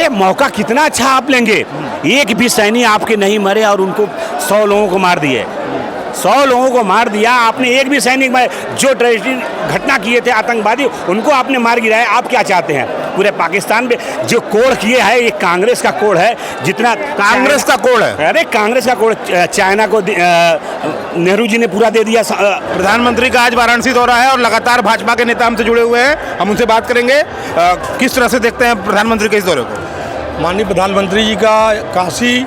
अरे मौका कितना अच्छा आप लेंगे, एक भी सैनिक आपके नहीं मरे और उनको 100 लोगों को मार दिए, 100 लोगों को मार दिया आपने, एक भी सैनिक जो ट्रेजिडी घटना किए थे आतंकवादी उनको आपने मार गिराया। आप क्या चाहते हैं पूरे पाकिस्तान में जो कोड किए है, ये कांग्रेस का कोड है, जितना कांग्रेस का कोड है। अरे कांग्रेस का कोड चाइना को नेहरू जी ने पूरा दे दिया। प्रधानमंत्री का आज वाराणसी दौरा है और लगातार भाजपा के नेता हमसे जुड़े हुए हैं, हम उनसे बात करेंगे। किस तरह से देखते हैं प्रधानमंत्री के इस दौरे को? माननीय प्रधानमंत्री जी का काशी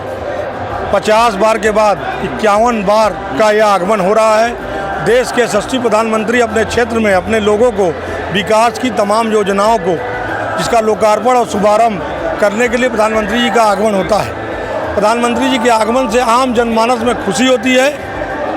50 बार के बाद 51 बार का यह आगमन हो रहा है। देश के यशस्वी प्रधानमंत्री अपने क्षेत्र में अपने लोगों को विकास की तमाम योजनाओं को जिसका लोकार्पण और शुभारंभ करने के लिए प्रधानमंत्री जी का आगमन होता है। प्रधानमंत्री जी के आगमन से आम जनमानस में खुशी होती है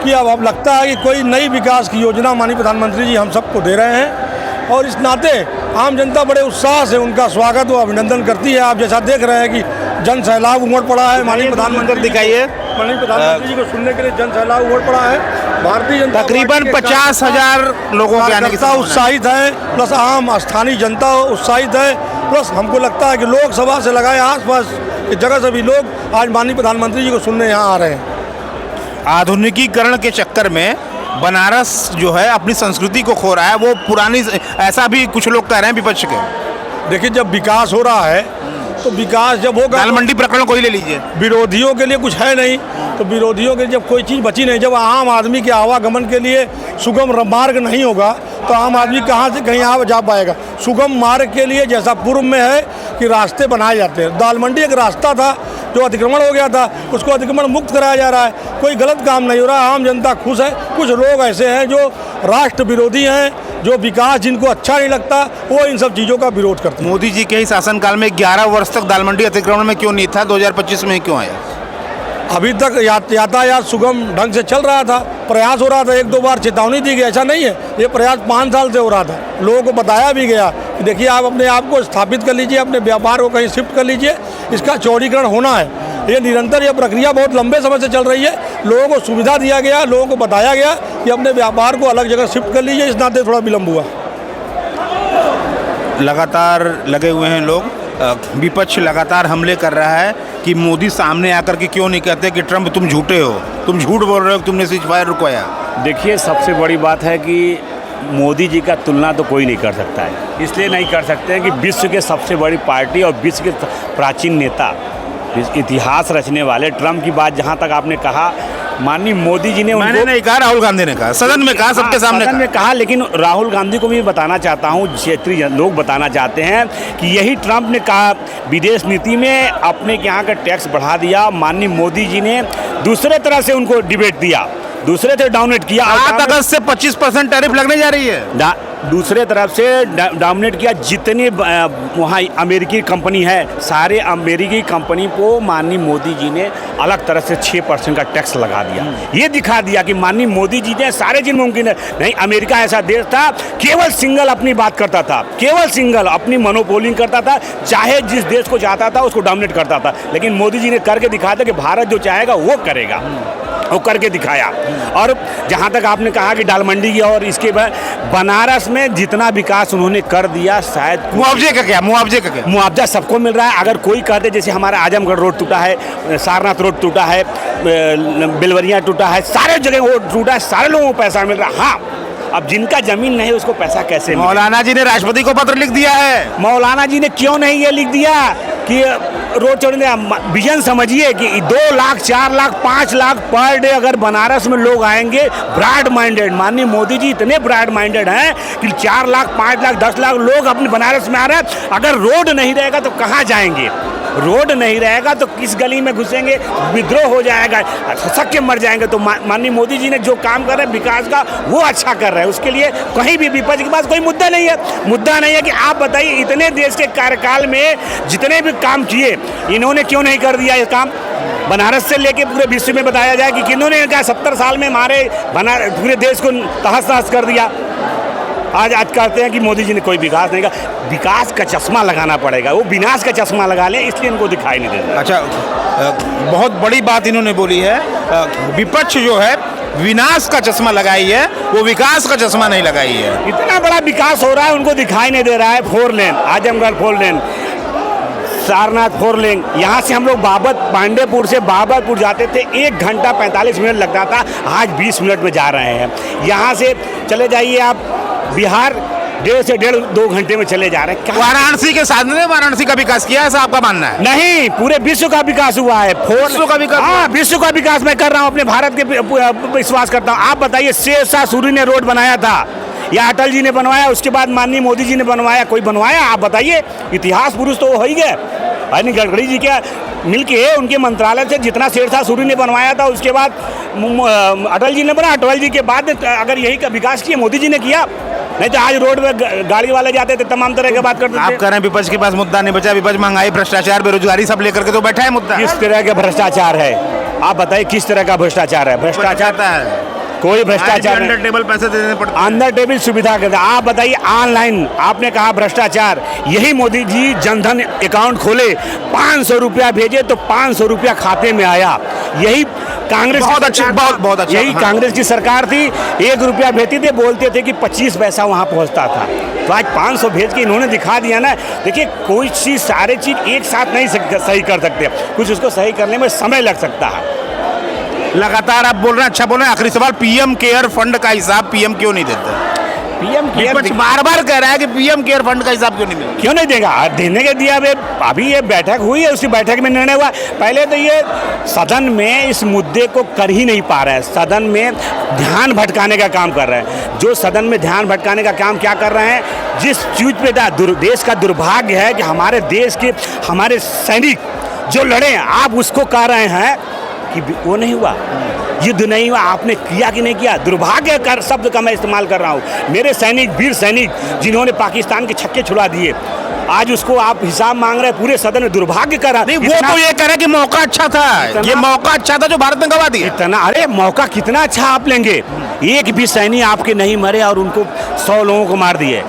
कि अब लगता है कि कोई नई विकास की योजना माननीय प्रधानमंत्री जी हम सबको दे रहे हैं और इस नाते आम जनता बड़े उत्साह से उनका स्वागत व अभिनंदन करती है। आप जैसा देख रहे हैं कि जन सैलाब उमड़ पड़ा है। माननीय प्रधानमंत्री दिखाइए, माननीय प्रधानमंत्री जी को सुनने के लिए जन सैलाब उमड़ पड़ा है। भारतीय जनता तकरीबन 50,000 लोगों के आने की कार्यकर्ता उत्साहित है, प्लस आम स्थानीय जनता उत्साहित है, प्लस हमको लगता है कि लोकसभा से लगाए आसपास की जगह से भी लोग आज माननीय प्रधानमंत्री जी को सुनने यहाँ आ रहे हैं। आधुनिकीकरण के चक्कर में बनारस जो है अपनी संस्कृति को खो रहा है, वो पुरानी, ऐसा भी कुछ लोग कह रहे हैं विपक्ष के। देखिए, जब विकास हो रहा है तो विकास जब होगा, दाल मंडी प्रकरण को ही ले लीजिए, विरोधियों के लिए कुछ है नहीं, तो विरोधियों के जब कोई चीज़ बची नहीं, जब आम आदमी के आवागमन के लिए सुगम मार्ग नहीं होगा तो आम आदमी कहाँ से कहीं आ जा पाएगा। सुगम मार्ग के लिए जैसा पूर्व में है कि रास्ते बनाए जाते हैं, दाल मंडी एक रास्ता था जो अतिक्रमण हो गया था, उसको अतिक्रमण मुक्त कराया जा रहा है, कोई गलत काम नहीं हो रहा, आम जनता खुश है। कुछ लोग ऐसे हैं जो राष्ट्र विरोधी हैं, जो विकास जिनको अच्छा नहीं लगता वो इन सब चीज़ों का विरोध करते हैं। मोदी जी के ही शासनकाल में 11 वर्ष तक दाल मंडी अतिक्रमण में क्यों नहीं था, 2025 में क्यों आया? अभी तक यातायात सुगम ढंग से चल रहा था, प्रयास हो रहा था, 1-2 बार चेतावनी दी गई, ऐसा नहीं है, ये प्रयास 5 साल से हो रहा था। लोगों को बताया भी गया कि देखिए आप अपने आप को स्थापित कर लीजिए, अपने व्यापार को कहीं शिफ्ट कर लीजिए, इसका चौड़ीकरण होना है। ये निरंतर, यह प्रक्रिया बहुत लंबे समय से चल रही है। लोगों को सुविधा दिया गया, लोगों को बताया गया कि अपने व्यापार को अलग जगह शिफ्ट कर लीजिए, इस नाते थोड़ा विलम्ब हुआ। लगातार लगे हुए हैं लोग, विपक्ष लगातार हमले कर रहा है कि मोदी सामने आकर के क्यों नहीं कहते कि ट्रंप तुम झूठे हो, तुम झूठ बोल रहे हो, तुमने सीज़फायर रुकवाया। देखिए, सबसे बड़ी बात है कि मोदी जी का तुलना तो कोई नहीं कर सकता है, इसलिए नहीं कर सकते हैं कि विश्व के सबसे बड़ी पार्टी और विश्व के प्राचीन नेता, इतिहास रचने वाले ट्रंप की बात जहाँ तक आपने कहा, माननीय मोदी जी ने, मैंने नहीं कहा, राहुल गांधी ने कहा, सदन में कहा, सबके सामने सदन में कहा, लेकिन राहुल गांधी को भी बताना चाहता हूँ, क्षेत्रीय लोग बताना चाहते हैं कि यही ट्रंप ने कहा विदेश नीति में अपने यहाँ का टैक्स बढ़ा दिया। माननीय मोदी जी ने दूसरे तरह से उनको डिबेट दिया, दूसरे से डाउनेट किया। 8 अगस्त से 25% टैरिफ लगने जा रही है, दूसरे तरफ से डाउनेट किया। जितनी वहाँ अमेरिकी कंपनी है, सारे अमेरिकी कंपनी को माननीय मोदी जी ने अलग तरह से 6% का टैक्स लगा दिया। ये दिखा दिया कि माननीय मोदी जी ने सारे जिन मुमकिन है नहीं, अमेरिका ऐसा देश था केवल सिंगल अपनी बात करता था, केवल सिंगल अपनी मोनोपोलिंग करता था, चाहे जिस देश को चाहता था उसको डोमिनेट करता था। लेकिन मोदी जी ने करके दिखाया था कि भारत जो चाहेगा वो करेगा, वो करके दिखाया। और जहाँ तक आपने कहा कि दाल मंडी की और इसके बाद बनारस में जितना विकास उन्होंने कर दिया, शायद मुआवजे का क्या, मुआवजे का क्या? मुआवजा सबको मिल रहा है। अगर कोई कहते जैसे हमारा आजमगढ़ रोड टूटा है, सारनाथ रोड टूटा है, बिलवरिया टूटा है, सारे जगह वो टूटा है, सारे लोगों को पैसा मिल रहा है। हाँ, अब जिनका जमीन नहीं उसको पैसा कैसे? मौलाना जी ने राष्ट्रपति को पत्र लिख दिया है। मौलाना जी ने क्यों नहीं ये लिख दिया कि रोड चढ़ने, विजन समझिए कि 2 लाख 4 लाख 5 लाख पर डे अगर बनारस में लोग आएंगे, ब्रॉड माइंडेड, माननीय मोदी जी इतने ब्रॉड माइंडेड हैं कि 4 लाख 5 लाख 10 लाख लोग अपने बनारस में आ रहे हैं। अगर रोड नहीं रहेगा तो कहाँ जाएंगे? रोड नहीं रहेगा तो किस गली में घुसेंगे? विद्रोह हो जाएगा, सक के मर जाएंगे। तो माननीय मोदी जी ने जो काम कर रहे हैं विकास का, वो अच्छा कर रहे हैं। उसके लिए कहीं भी विपक्ष के पास कोई मुद्दा नहीं है। मुद्दा नहीं है कि आप बताइए इतने देश के कार्यकाल में जितने भी काम किए, इन्होंने क्यों नहीं कर दिया ये काम? बनारस से लेके पूरे विश्व में बताया जाए कि किन्होंने क्या 70 साल में हमारे पूरे देश को तहस नहस कर दिया। आज कहते हैं कि मोदी जी ने कोई विकास नहीं किया। विकास का चश्मा लगाना पड़ेगा, वो विनाश का चश्मा लगा लें, इसलिए इनको दिखाई नहीं देता। अच्छा, बहुत बड़ी बात इन्होंने बोली है, विपक्ष जो है विनाश का चश्मा लगाई है, वो विकास का चश्मा नहीं लगाई है। इतना बड़ा विकास हो रहा है, उनको दिखाई नहीं दे रहा है। 4 लेन, आजमगढ़ 4 लेन, सारनाथ फोर लेन, यहाँ से हम लोग पांडेपुर से बाबतपुर जाते थे 1 घंटा 45 मिनट लगता था, आज 20 मिनट में जा रहे हैं। यहाँ से चले जाइए आप बिहार, 1.5 से 2 घंटे में चले जा रहे हैं। वाराणसी के साथ में वाराणसी का विकास किया, ऐसा आपका मानना है? नहीं, पूरे विश्व का विकास हुआ है। विश्व का विकास? हाँ, विश्व का विकास मैं कर रहा हूँ, अपने भारत के विश्वास करता हूँ। आप बताइए, शेरशाह सूरी ने रोड बनाया था या अटल जी ने बनवाया, उसके बाद माननीय मोदी जी ने बनवाया, कोई बनवाया? आप बताइए। इतिहास पुरुष तो हो ही गए। यानी गडकरी जी के मिलके उनके मंत्रालय से जितना शेरशाह सूरी ने बनवाया था, उसके बाद अटल जी ने बना, अटल जी के बाद अगर यही का विकास किया मोदी जी ने किया। नहीं तो आज रोड में गाड़ी वाले जाते थे, तमाम तरह की बात करते थे। आप कह रहे हैं विपक्ष के पास मुद्दा नहीं बचा, विपक्ष महंगाई, भ्रष्टाचार, बेरोजगारी सब लेकर के तो बैठा है मुद्दा। किस तरह का भ्रष्टाचार है? आप बताइए, किस तरह का भ्रष्टाचार है? भ्रष्टाचार है, कोई भ्रष्टाचार अंडर टेबल पैसे देने पड़ते हैं। अंदर टेबल सुविधा करते। आप बताइए, ऑनलाइन आपने कहा भ्रष्टाचार, यही मोदी जी जनधन अकाउंट खोले, 500 रुपया भेजे तो 500 रुपया खाते में आया। यही कांग्रेस बहुत अच्छी, बहुत अच्छा। यही कांग्रेस की सरकार थी। 1 रुपया भेजते थे, बोलते थे कि 25 पैसा वहाँ पहुँचता था। तो आज 500 भेज के इन्होंने दिखा दिया ना। देखिए, कोई चीज़, सारे चीज़ एक साथ नहीं सही कर सकते, कुछ उसको सही करने में समय लग सकता है। लगातार आप बोल रहे हैं, अच्छा बोल रहे हैं। आखिरी सवाल, पीएम केयर फंड का हिसाब पीएम क्यों नहीं देता? पीएम केयर बार बार कह रहा है कि पीएम केयर फंड का हिसाब क्यों नहीं मिलता? क्यों नहीं देगा? देने के दिया। अभी ये बैठक हुई है, उसी बैठक में निर्णय हुआ। पहले तो ये सदन में इस मुद्दे को कर ही नहीं पा रहे हैं, सदन में ध्यान भटकाने का काम कर रहे हैं। जो सदन में ध्यान भटकाने का काम क्या कर रहे हैं, जिस चीज पे देश का दुर्भाग्य है कि हमारे देश के हमारे सैनिक जो लड़े, आप उसको कह रहे हैं कि वो नहीं हुआ, युद्ध नहीं हुआ। आपने किया कि नहीं किया? दुर्भाग्य कर शब्द का मैं इस्तेमाल कर रहा हूँ। मेरे सैनिक, वीर सैनिक, जिन्होंने पाकिस्तान के छक्के छुड़ा दिए, आज उसको आप हिसाब मांग रहे हैं पूरे सदन में। दुर्भाग्य करा। नहीं, वो तो ये कह रहा है कि मौका अच्छा था, ये मौका अच्छा था जो भारत ने गवा दिया। इतना, अरे मौका कितना अच्छा आप लेंगे? एक भी सैनिक आपके नहीं मरे और उनको 100 लोगों को मार दिए।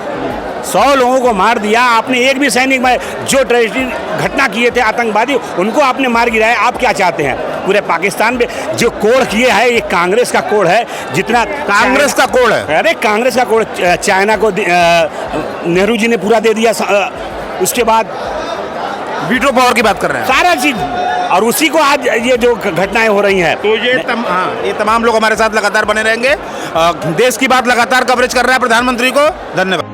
100 लोगों को मार दिया आपने, एक भी सैनिक में जो ट्रेजिडी घटना किए थे आतंकवादी, उनको आपने मार गिराया। आप क्या चाहते हैं? पूरे पाकिस्तान में जो कोड किए है, ये कांग्रेस का कोड है। जितना कांग्रेस का कोड है? अरे कांग्रेस का कोड चाइना को नेहरू जी ने पूरा दे दिया। उसके बाद वीटो पावर की बात कर रहे हैं, सारा चीज, और उसी को आज ये जो घटनाएं हो रही हैं। तो ये तमाम लोग हमारे साथ लगातार बने रहेंगे। देश की बात लगातार कवरेज कर रहा है प्रधानमंत्री को। धन्यवाद।